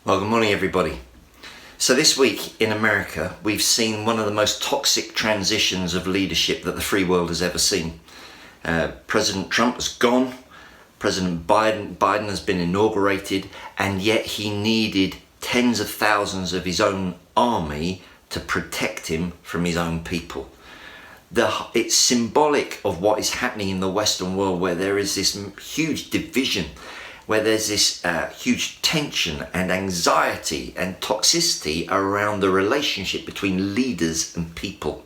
Well, good morning, everybody. So this week in America, we've seen one of the most toxic transitions of leadership that the free world has ever seen. President Trump has gone. President Biden has been inaugurated, and yet he needed tens of thousands of his own army to protect him from his own people. It's symbolic of what is happening in the Western world, where there is this huge division, where there's this huge tension and anxiety and toxicity around the relationship between leaders and people.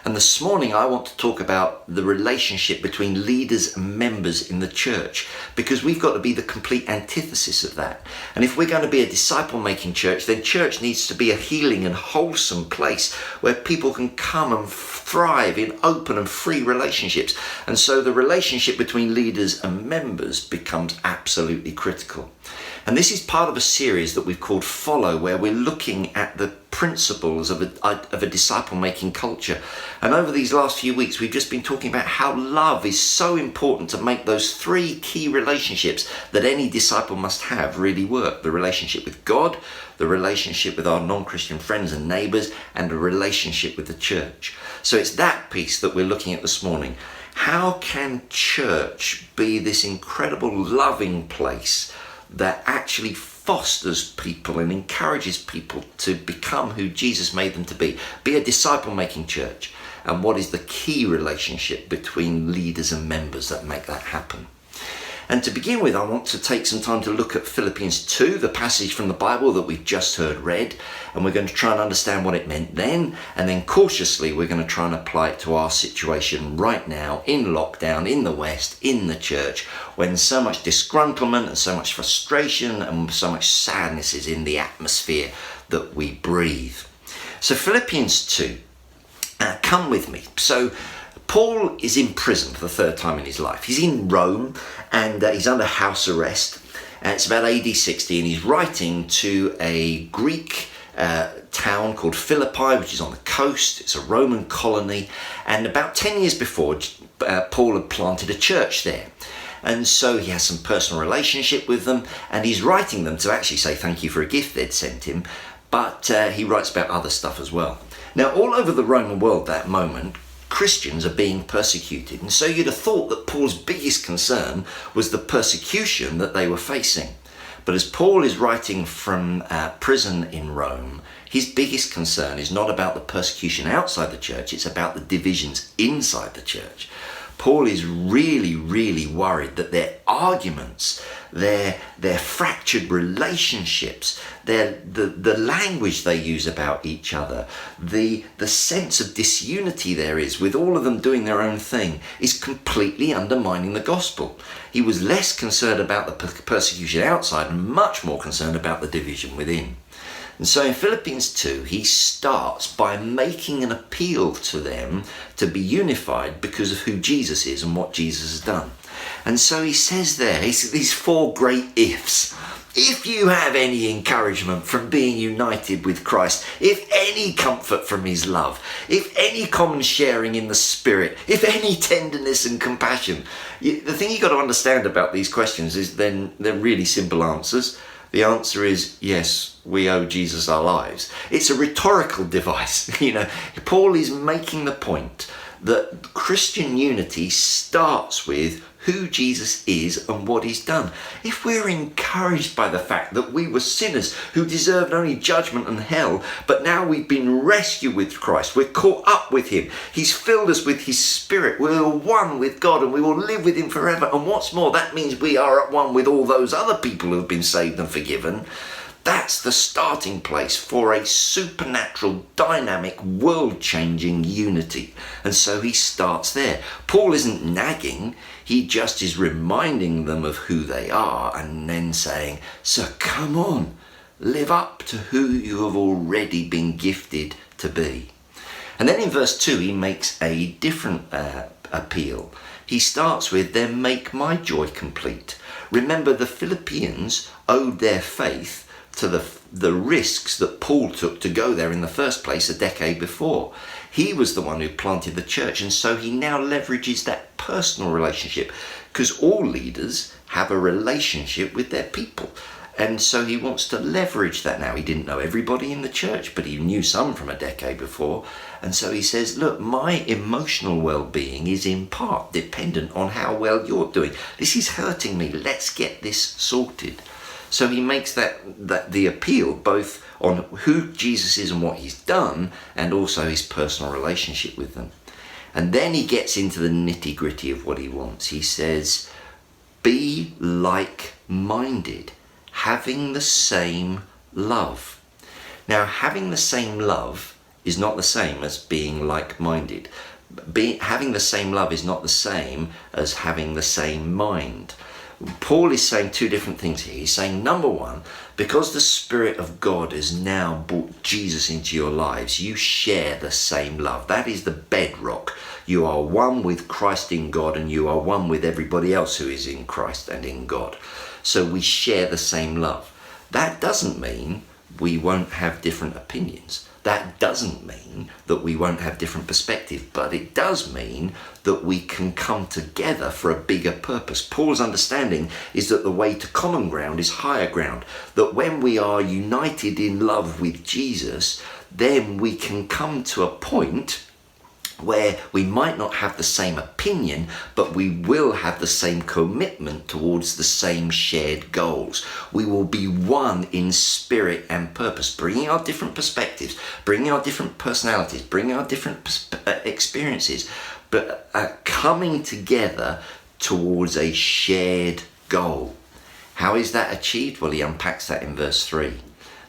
And this morning I want to talk about the relationship between leaders and members in the church, because we've got to be the complete antithesis of that. And if we're going to be a disciple-making church, then church needs to be a healing and wholesome place where people can come and thrive in open and free relationships. And so the relationship between leaders and members becomes absolutely critical. And this is part of a series that we've called Follow, where we're looking at the principles of a disciple-making culture. And over these last few weeks, we've just been talking about how love is so important to make those three key relationships that any disciple must have really work. The relationship with God, the relationship with our non-Christian friends and neighbours, and the relationship with the church. So it's that piece that we're looking at this morning. How can church be this incredible loving place that actually fosters people and encourages people to become who Jesus made them to be a disciple-making church? And what is the key relationship between leaders and members that make that happen? And to begin with, I want to take some time to look at Philippians 2, the passage from the Bible that we've just heard read, and we're going to try and understand what it meant then, and then cautiously we're going to try and apply it to our situation right now in lockdown, in the West, in the church, when so much disgruntlement and so much frustration and so much sadness is in the atmosphere that we breathe. So Philippians 2, come with me. So Paul is in prison for the third time in his life. He's in Rome and he's under house arrest. It's about AD 60, and he's writing to a Greek town called Philippi, which is on the coast. It's a Roman colony. And about 10 years before, Paul had planted a church there. And so he has some personal relationship with them, and he's writing them to actually say thank you for a gift they'd sent him. But he writes about other stuff as well. Now, all over the Roman world that moment, Christians are being persecuted, and so you'd have thought that Paul's biggest concern was the persecution that they were facing. But as Paul is writing from prison in Rome, his biggest concern is not about the persecution outside the church, it's about the divisions inside the church. Paul is really, really worried that their arguments, their fractured relationships, the language they use about each other, the sense of disunity there is with all of them doing their own thing, is completely undermining the gospel. He was less concerned about the persecution outside and much more concerned about the division within. And so in Philippians 2, he starts by making an appeal to them to be unified because of who Jesus is and what Jesus has done. And so he says there, these four great ifs. If you have any encouragement from being united with Christ, if any comfort from his love, if any common sharing in the Spirit, if any tenderness and compassion. The thing you've got to understand about these questions is then they're really simple answers. The answer is yes, we owe Jesus our lives. It's a rhetorical device. Paul is making the point that Christian unity starts with who Jesus is and what he's done. If we're encouraged by the fact that we were sinners who deserved only judgment and hell, but now we've been rescued with Christ, we're caught up with him, he's filled us with his Spirit, we're one with God and we will live with him forever. And what's more, that means we are at one with all those other people who have been saved and forgiven. That's the starting place for a supernatural, dynamic, world-changing unity. And so he starts there. Paul isn't nagging, he just is reminding them of who they are and then saying, so come on, live up to who you have already been gifted to be. And then in verse 2, he makes a different appeal. He starts with, then make my joy complete. Remember, the Philippians owed their faith to the risks that Paul took to go there in the first place a decade before. He was the one who planted the church, and so he now leverages that personal relationship, because all leaders have a relationship with their people. And so he wants to leverage that now. He didn't know everybody in the church, but he knew some from a decade before. And so he says, look, my emotional well-being is in part dependent on how well you're doing. This is hurting me. Let's get this sorted. So he makes that the appeal both on who Jesus is and what he's done, and also his personal relationship with them. And then he gets into the nitty-gritty of what he wants. He says, be like-minded, having the same love. Now, having the same love is not the same as being like-minded. Having the same love is not the same as having the same mind. Paul is saying two different things here. He's saying, number one, because the Spirit of God has now brought Jesus into your lives, you share the same love. That is the bedrock. You are one with Christ in God, and you are one with everybody else who is in Christ and in God. So we share the same love. That doesn't mean we won't have different opinions. That doesn't mean that we won't have different perspectives, but it does mean that we can come together for a bigger purpose. Paul's understanding is that the way to common ground is higher ground, that when we are united in love with Jesus, then we can come to a point where we might not have the same opinion, but we will have the same commitment towards the same shared goals. We will be one in spirit and purpose, bringing our different perspectives, bringing our different personalities, bringing our different experiences, but coming together towards a shared goal. How is that achieved? Well, he unpacks that in verse 3.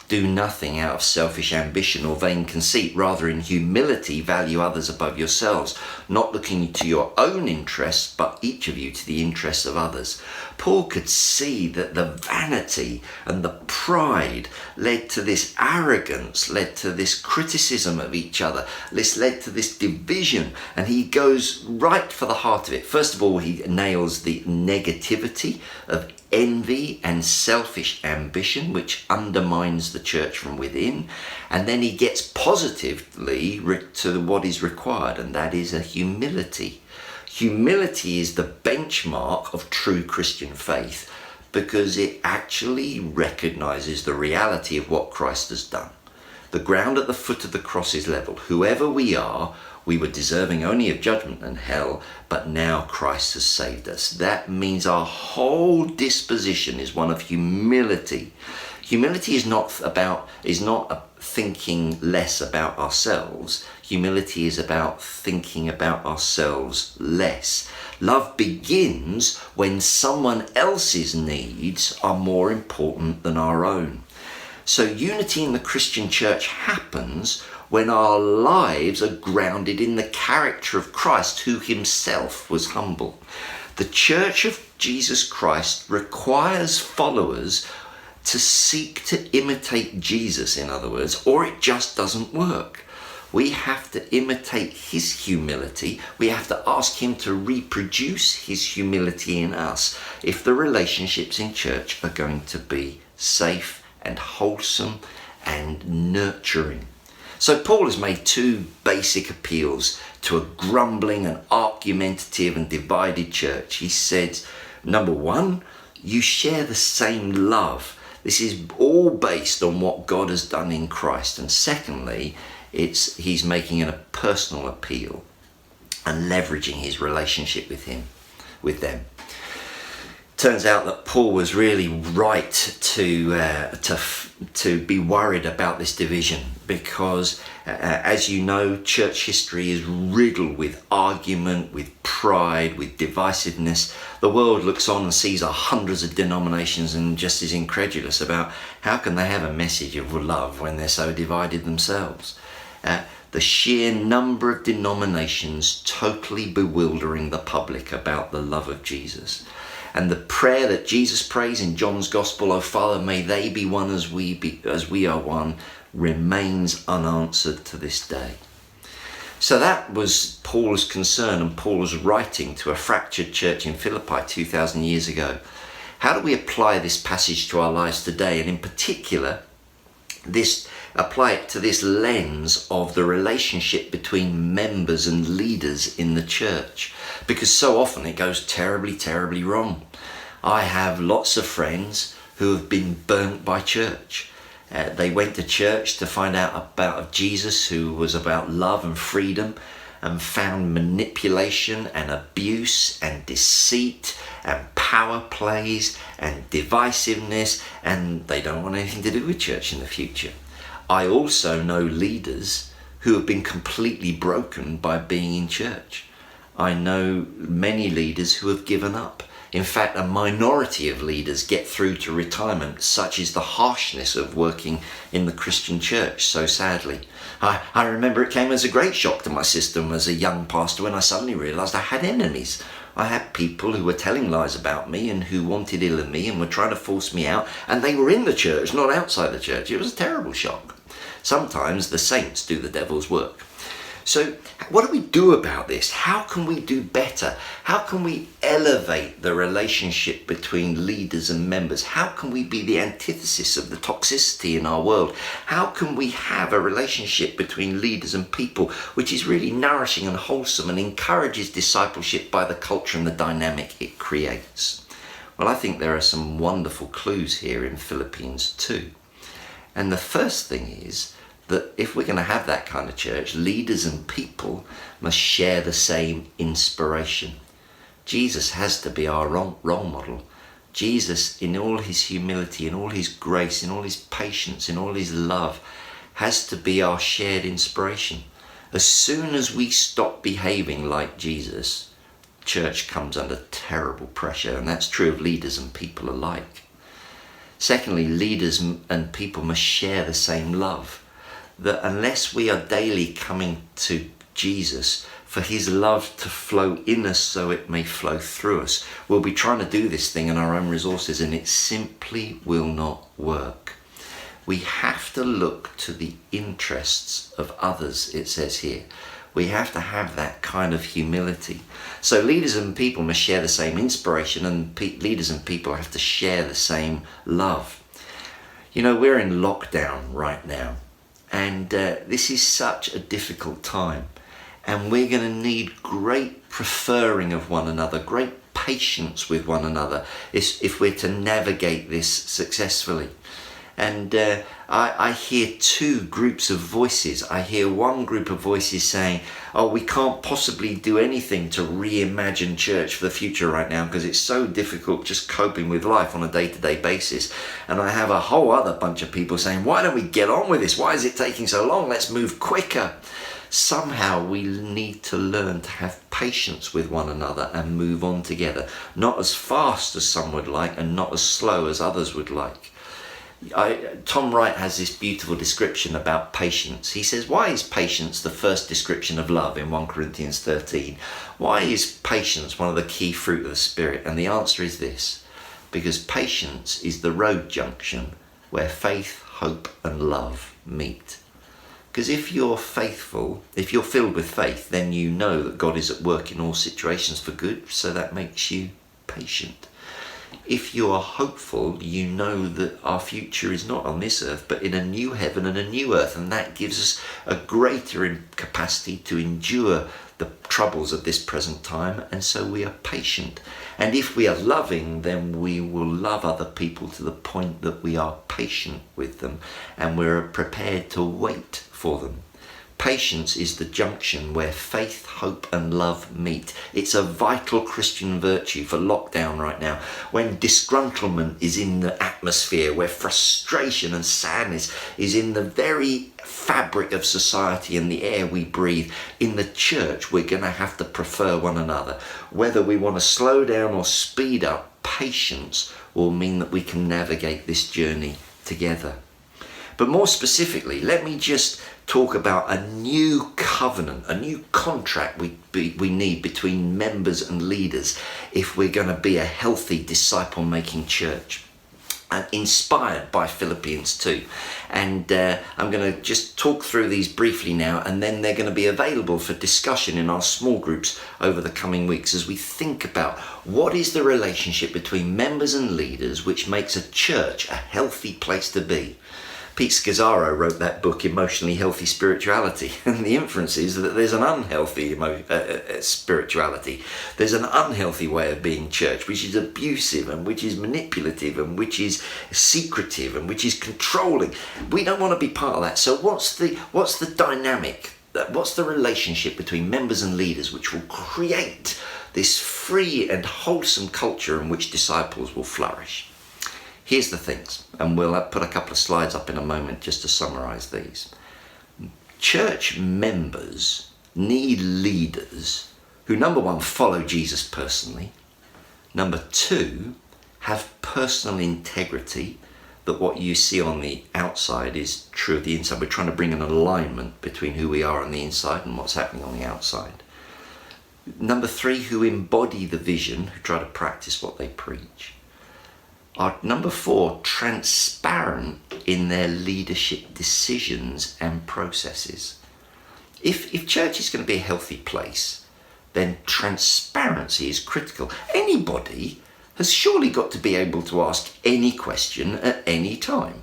Do nothing out of selfish ambition or vain conceit. Rather, in humility, value others above yourselves, not looking to your own interests, but each of you to the interests of others. Paul could see that the vanity and the pride led to this arrogance, led to this criticism of each other. This led to this division, and he goes right for the heart of it. First of all, he nails the negativity of envy and selfish ambition, which undermines the church from within. And then he gets positively to what is required, and that is a humility. Humility is the benchmark of true Christian faith, because it actually recognizes the reality of what Christ has done. The ground at the foot of the cross is level. Whoever we are, we were deserving only of judgment and hell, but now Christ has saved us. That means our whole disposition is one of humility. Humility is not thinking less about ourselves. Humility is about thinking about ourselves less. Love begins when someone else's needs are more important than our own. So unity in the Christian church happens when our lives are grounded in the character of Christ, who himself was humble. The Church of Jesus Christ requires followers to seek to imitate Jesus, in other words, or it just doesn't work. We have to imitate his humility. We have to ask him to reproduce his humility in us if the relationships in church are going to be safe and wholesome and nurturing. So Paul has made two basic appeals to a grumbling and argumentative and divided church. He said, number one, you share the same love. This is all based on what God has done in Christ. And secondly, he's making a personal appeal and leveraging his relationship with them. Turns out that Paul was really right to be worried about this division, because as you know, church history is riddled with argument, with pride, with divisiveness. The world looks on and sees hundreds of denominations and just is incredulous about how can they have a message of love when they're so divided themselves. The sheer number of denominations totally bewildering the public about the love of Jesus. And the prayer that Jesus prays in John's Gospel, "Oh Father, may they be one as we are one," remains unanswered to this day. So that was Paul's concern, and Paul's writing to a fractured church in Philippi 2,000 years ago. How do we apply this passage to our lives today? And in particular, apply it to this lens of the relationship between members and leaders in the church, because so often it goes terribly, terribly wrong. I have lots of friends who have been burnt by church. They went to church to find out about Jesus, who was about love and freedom, and found manipulation and abuse and deceit and power plays and divisiveness, and they don't want anything to do with church in the future. I also know leaders who have been completely broken by being in church. I know many leaders who have given up. In fact, a minority of leaders get through to retirement. Such is the harshness of working in the Christian church, so sadly. I remember it came as a great shock to my system as a young pastor when I suddenly realised I had enemies. I had people who were telling lies about me and who wanted ill of me and were trying to force me out, and they were in the church, not outside the church. It was a terrible shock. Sometimes the saints do the devil's work. So what do we do about this? How can we do better? How can we elevate the relationship between leaders and members? How can we be the antithesis of the toxicity in our world? How can we have a relationship between leaders and people which is really nourishing and wholesome and encourages discipleship by the culture and the dynamic it creates? Well, I think there are some wonderful clues here in Philippians 2. And the first thing is that if we're going to have that kind of church, leaders and people must share the same inspiration. Jesus has to be our role model. Jesus, in all his humility, in all his grace, in all his patience, in all his love, has to be our shared inspiration. As soon as we stop behaving like Jesus, church comes under terrible pressure, and that's true of leaders and people alike. Secondly, leaders and people must share the same love. That unless we are daily coming to Jesus for his love to flow in us so it may flow through us, we'll be trying to do this thing in our own resources, and it simply will not work. We have to look to the interests of others, it says here. We have to have that kind of humility. So leaders and people must share the same inspiration, and leaders and people have to share the same love. You know, we're in lockdown right now. And this is such a difficult time, and we're going to need great preferring of one another, great patience with one another if we're to navigate this successfully. And I hear two groups of voices. I hear one group of voices saying, oh, we can't possibly do anything to reimagine church for the future right now because it's so difficult just coping with life on a day-to-day basis. And I have a whole other bunch of people saying, why don't we get on with this? Why is it taking so long? Let's move quicker. Somehow we need to learn to have patience with one another and move on together. Not as fast as some would like and not as slow as others would like. Tom Wright has this beautiful description about patience. He says, why is patience the first description of love in 1 Corinthians 13? Why is patience one of the key fruit of the Spirit? And the answer is this: because patience is the road junction where faith, hope and love meet. Because if you're faithful, if you're filled with faith, then you know that God is at work in all situations for good, so that makes you patient. If you are hopeful, you know that our future is not on this earth, but in a new heaven and a new earth, and that gives us a greater capacity to endure the troubles of this present time, and so we are patient. And if we are loving, then we will love other people to the point that we are patient with them, and we're prepared to wait for them. Patience is the junction where faith, hope and love meet. It's a vital Christian virtue for lockdown right now, when disgruntlement is in the atmosphere, where frustration and sadness is in the very fabric of society and the air we breathe. In the church, we're going to have to prefer one another. Whether we want to slow down or speed up, patience will mean that we can navigate this journey together. But more specifically, let me just talk about a new covenant, a new contract we need between members and leaders if we're going to be a healthy disciple-making church. And inspired by Philippians 2. And I'm going to just talk through these briefly now, and then they're going to be available for discussion in our small groups over the coming weeks as we think about what is the relationship between members and leaders which makes a church a healthy place to be. Pete Scazzaro wrote that book, Emotionally Healthy Spirituality, and the inference is that there's an unhealthy spirituality. There's an unhealthy way of being church, which is abusive and which is manipulative and which is secretive and which is controlling. We don't want to be part of that. So what's the dynamic? What's the relationship between members and leaders which will create this free and wholesome culture in which disciples will flourish? Here's the things, and we'll put a couple of slides up in a moment just to summarize these. Church members need leaders who, number one, follow Jesus personally. Number two, have personal integrity, that what you see on the outside is true of the inside. We're trying to bring an alignment between who we are on the inside and what's happening on the outside. Number three, who embody the vision, who try to practice what they preach. Are, number four, transparent in their leadership decisions and processes. If church is going to be a healthy place, then transparency is critical. Anybody has surely got to be able to ask any question at any time.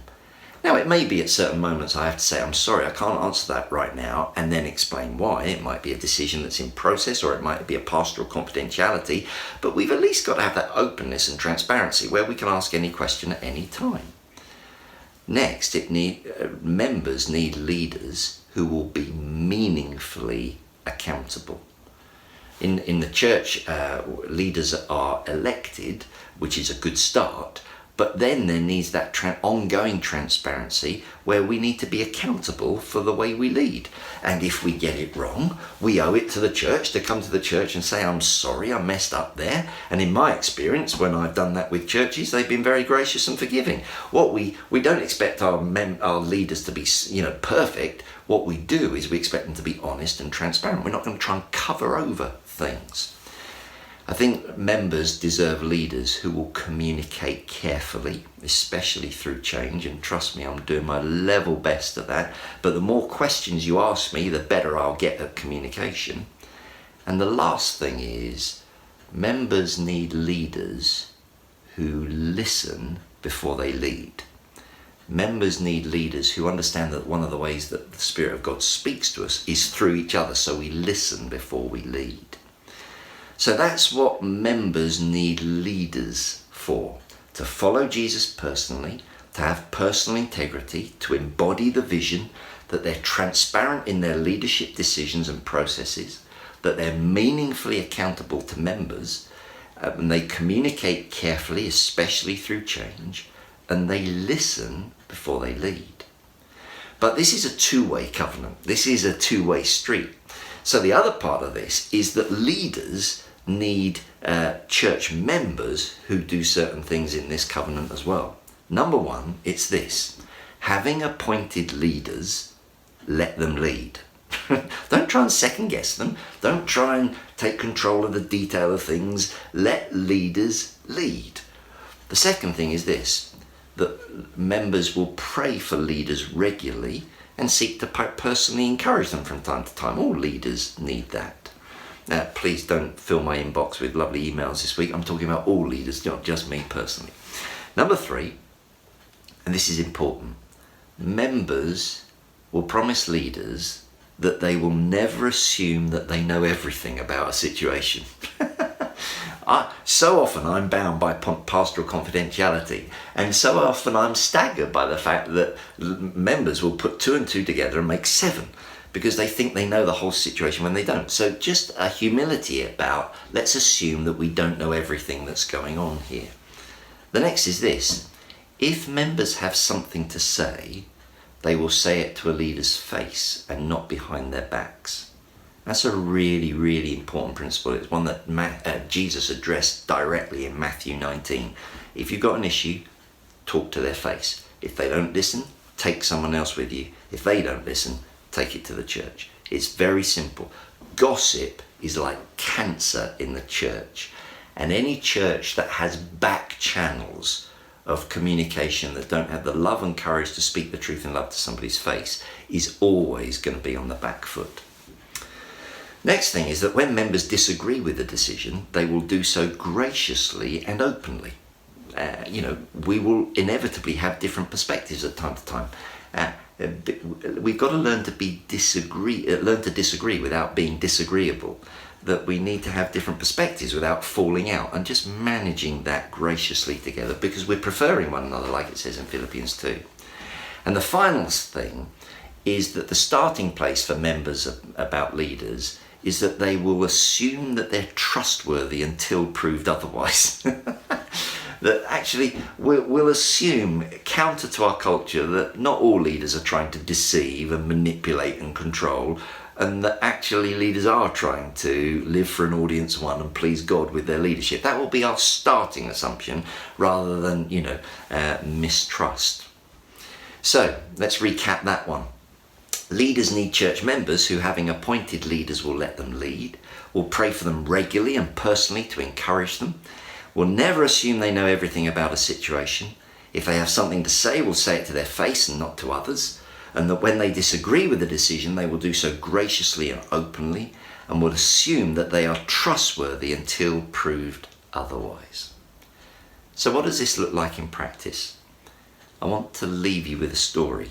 Now, it may be at certain moments I have to say, I'm sorry, I can't answer that right now, and then explain why. It might be a decision that's in process, or it might be a pastoral confidentiality, but we've at least got to have that openness and transparency where we can ask any question at any time. Next, members need leaders who will be meaningfully accountable. In the church, leaders are elected, which is a good start, but then there needs that ongoing transparency where we need to be accountable for the way we lead. And if we get it wrong, we owe it to the church to come to the church and say, I'm sorry, I messed up there. And in my experience, when I've done that with churches, they've been very gracious and forgiving. What we don't expect our leaders to be, perfect. What we do is we expect them to be honest and transparent. We're not going to try and cover over things. I think members deserve leaders who will communicate carefully, especially through change, and trust me, I'm doing my level best at that. But the more questions you ask me, the better I'll get at communication. And the last thing is, members need leaders who listen before they lead. Members need leaders who understand that one of the ways that the Spirit of God speaks to us is through each other, so we listen before we lead. So that's what members need leaders for: to follow Jesus personally, to have personal integrity, to embody the vision, that they're transparent in their leadership decisions and processes, that they're meaningfully accountable to members, and they communicate carefully, especially through change, and they listen before they lead. But this is a two-way covenant. This is a two-way street. So the other part of this is that leaders need church members who do certain things in this covenant as well. Number one, it's this: having appointed leaders, let them lead. Don't try and second guess them. Don't try and take control of the detail of things. Let leaders lead. The second thing is this: that members will pray for leaders regularly and seek to personally encourage them from time to time. All leaders need that. Please don't fill my inbox with lovely emails this week. I'm talking about all leaders, not just me personally. Number three, and this is important, members will promise leaders that they will never assume that they know everything about a situation. So often I'm bound by pastoral confidentiality, and so often I'm staggered by the fact that members will put two and two together and make seven, because they think they know the whole situation when they don't. So just a humility about, let's assume that we don't know everything that's going on here. The next is this: if members have something to say, they will say it to a leader's face and not behind their backs. That's a really, really important principle. It's one that Jesus addressed directly in Matthew 19. If you've got an issue, talk to their face. If they don't listen, take someone else with you. If they don't listen, take it to the church. It's very simple. Gossip is like cancer in the church. And any church that has back channels of communication that don't have the love and courage to speak the truth in love to somebody's face is always going to be on the back foot. Next thing is that when members disagree with a decision, they will do so graciously and openly. We will inevitably have different perspectives at time to time. We've got to learn to disagree without being disagreeable. That we need to have different perspectives without falling out, and just managing that graciously together, because we're preferring one another, like it says in Philippians 2. And the final thing is that the starting place for members about leaders is that they will assume that they're trustworthy until proved otherwise. That actually we'll assume, counter to our culture, that not all leaders are trying to deceive and manipulate and control, and that actually leaders are trying to live for an audience one and please God with their leadership. That will be our starting assumption, rather than, mistrust. So let's recap that one. Leaders need church members who, having appointed leaders, will let them lead, will pray for them regularly and personally to encourage them, will never assume they know everything about a situation. If they have something to say, will say it to their face and not to others, and that when they disagree with a decision, they will do so graciously and openly, and will assume that they are trustworthy until proved otherwise. So what does this look like in practice? I want to leave you with a story.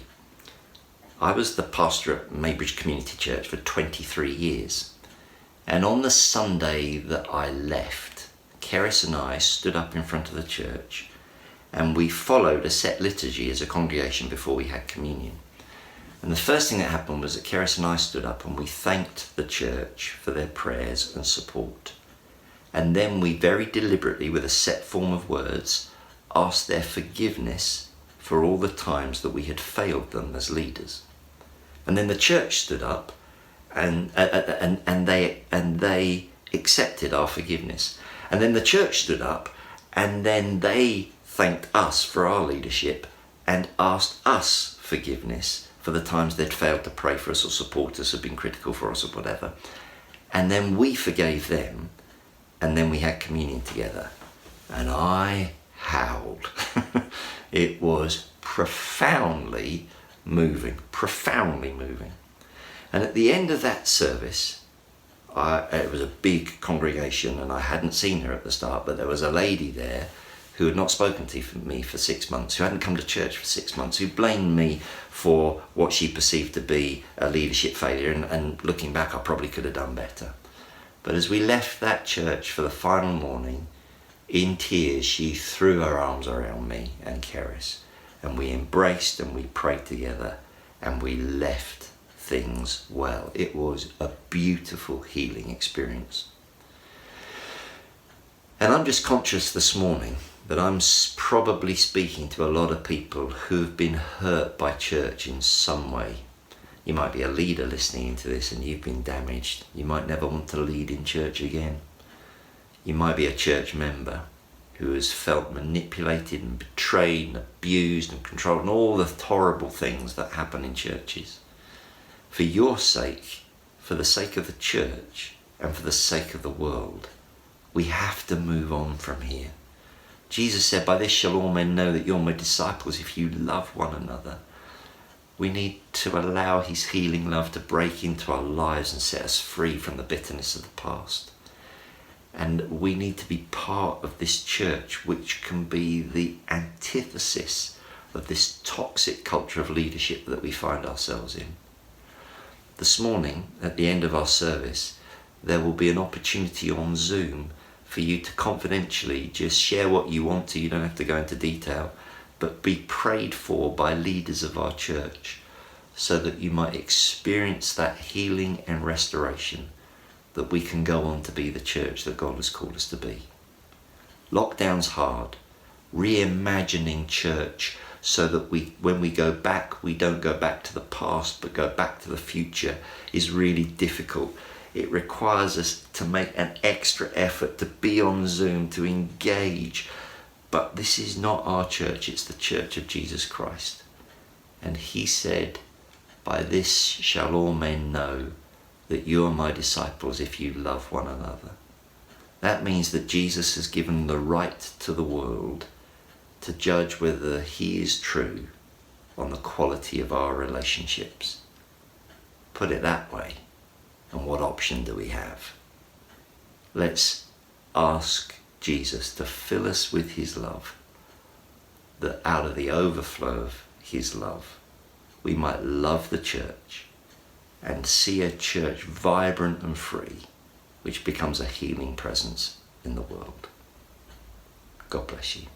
I was the pastor at Maybridge Community Church for 23 years. And on the Sunday that I left, Keris and I stood up in front of the church, and we followed a set liturgy as a congregation before we had communion. And the first thing that happened was that Keris and I stood up and we thanked the church for their prayers and support. And then we very deliberately, with a set form of words, asked their forgiveness for all the times that we had failed them as leaders. And then the church stood up and they accepted our forgiveness. And then the church stood up and then they thanked us for our leadership and asked us forgiveness for the times they'd failed to pray for us or support us or been critical for us or whatever. And then we forgave them, and then we had communion together. And I howled. It was profoundly moving. And at the end of that service, it was a big congregation, and I hadn't seen her at the start, but there was a lady there who had not spoken to me for 6 months, who hadn't come to church for 6 months, who blamed me for what she perceived to be a leadership failure, and looking back, I probably could have done better. But as we left that church for the final morning, in tears, she threw her arms around me and Keris, and we embraced and we prayed together, and we left things well. It was a beautiful healing experience. And I'm just conscious this morning that I'm probably speaking to a lot of people who have been hurt by church in some way. You might be a leader listening to this and you've been damaged. You might never want to lead in church again. You might be a church member who has felt manipulated and betrayed and abused and controlled and all the horrible things that happen in churches. For your sake, for the sake of the church and for the sake of the world, we have to move on from here. Jesus said, "By this shall all men know that you're my disciples, if you love one another." We need to allow his healing love to break into our lives and set us free from the bitterness of the past. And we need to be part of this church, which can be the antithesis of this toxic culture of leadership that we find ourselves in. This morning, at the end of our service, there will be an opportunity on Zoom for you to confidentially just share what you want to. You don't have to go into detail, but be prayed for by leaders of our church so that you might experience that healing and restoration, that we can go on to be the church that God has called us to be. Lockdown's hard. Reimagining church so that when we go back, we don't go back to the past, but go back to the future is really difficult. It requires us to make an extra effort to be on Zoom, to engage. But this is not our church, it's the church of Jesus Christ. And he said, "By this shall all men know that you are my disciples, if you love one another." That means that Jesus has given the right to the world to judge whether he is true on the quality of our relationships. Put it that way. And what option do we have? Let's ask Jesus to fill us with his love, that out of the overflow of his love, we might love the church and see a church vibrant and free, which becomes a healing presence in the world. God bless you.